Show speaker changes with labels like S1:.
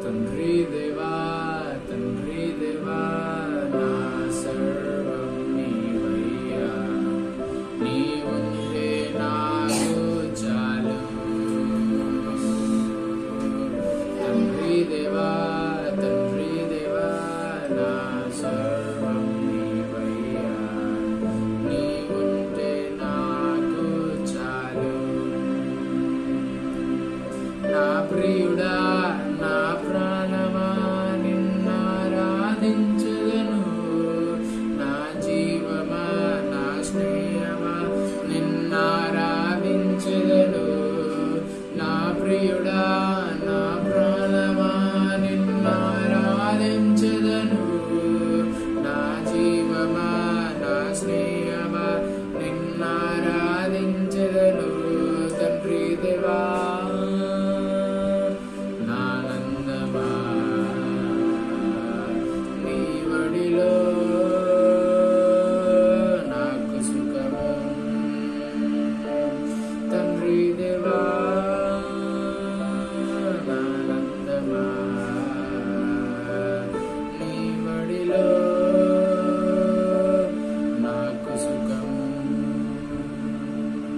S1: తండ్రి దేవా తండ్రి దేవా నా సర్వం నీవయ్యా, నీవుంటే నాకు చాలు. తండ్రి దేవా తండ్రి దేవా నా సర్వం నీవయ్యా, నీవుంటే నాకు చాలు. నా ప్రియుడా నా ప్రాణమా నిన్నారాధించెదను, నా జీవమా నా స్నేహమా నిన్నారాధించెదను. నా ప్రియుడా నా ప్రాణమా నిన్నారాధించెదను, నా జీవమా నా స్నేహమా నిన్నారాధించెదను. తండ్రి దేవా నానందమా నీ వడిలో నాకు సుఖము. తండ్రి దేవా